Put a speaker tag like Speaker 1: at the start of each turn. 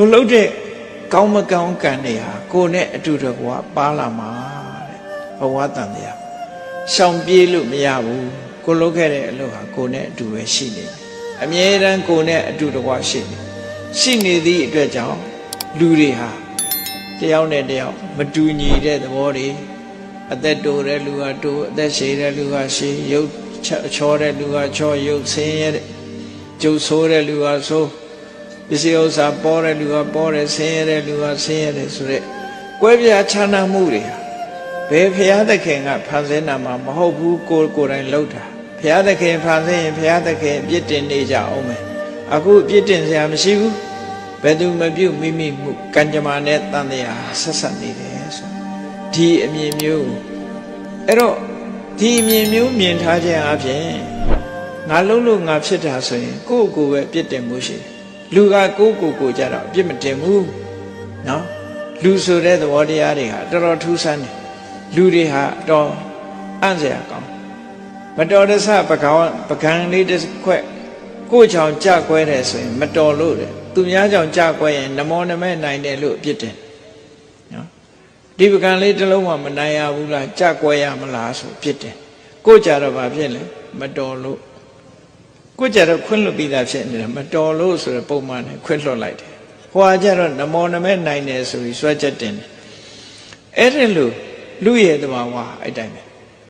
Speaker 1: ကိုလှုပ်တဲ့ကောင်းမကောင်းကံတွေဟာကိုယ်နဲ့အတူတကွာပါလာမှာတဲ့ဘဝတန်တရားရှောင်ပြေးလို့မရဘူးကိုလှုပ်ခဲ့တဲ့အလုပ်ဟာကိုယ်နဲ့အတူပဲရှိနေတယ်အမြဲတမ်းကိုယ်နဲ့အတူတကွာရှိနေသည့်အတွက်ကြောင့်လူတွေဟာတယောက်နဲ့တယောက်မတူညီတဲ့သဘောတွေအသက်တိုတဲ့လူဟာတိုးအသက်ရှည်တဲ့လူဟာရှည်ရုပ်ချောတဲ့လူဟာချောရုပ်ဆင်းရဲတဲ့ကျုပ်ဆိုးတဲ့လူဟာဆိုးပစ္စည်းဥစ္စာပေါ်တဲ့လူဟာပေါ်တယ်ဆင်းရဲတဲ့လူဟာဆင်းရဲတယ်ဆိုတဲ့ကွဲပြားခြားနားမှုတွေဟာဘယ်ဘုရားသခင်ကဖန်ဆင်းတာမှမဟုတ်ဘူးကိုယ်တိုင်လှုပ်တာဘုရားသခင်ဖန်ဆင်းရင်ဘုရားသခင်ပြစ်တင်နေကြအောင်မယ်အခုပြစ်တင်စရာမရှိဘူးဘယ်သူမပြုတ်မိမိမှုကံကြမ္မာနဲ့တန်တရားဆက်ဆက်နေတယ်ဆိုဒီအမြင်မျိုးအဲ့တော့ဒီအမြင်မျိုးမြင်ထားခြင်းအပြင်ငါလုံးလို့ငါဖြစ်တာဆိုရင်ကိုယ့်ကိုယ်ပဲပြစ်တင်မှုရှိလူကကိုယ့်ကိုယ်ကြတော့အပြစ်မတင်ဘူးနော်လူဆိုတဲ့သဘောတရားတွေဟာတော်တော်ထူးဆန်းတယ်လူတွေဟာတော်အံ့စရာကောင်းမတော်တဆပကံလေးတစ်ခွက်ကိုယ့်ကြောင့်ကြကွဲတယ်ဆိုရင်မတော်လို့တယ်သူများကြောင့်ကြကွဲရင်နမောနမဲနိုင်တယ်လို့အပြစ်တင်နော်ဒီပကံလေးတစ်လုံးမှမနိုင်ရဘူးလားကြကွဲရမလားဆိုအပြစ်တင်ကိုယ့်ကြတော့ဘာဖြစ်လဲမတော်လို့ကိုယ့်ကြတော့ခွင့်လွတ်ပြီးသားဖြစ်နေတယ်မတော်လို့ဆိုရပုံမှန်နဲ့ခွင့်လွတ်လိုက်တယ်ဟိုကကြတော့နမောနမဲနိုင်တယ်ဆိုပြီးစွဲချက်တင်တယ်အဲ့ဒီလိုလူရဲ့တဘာဝအဲ့တိုင်းပဲ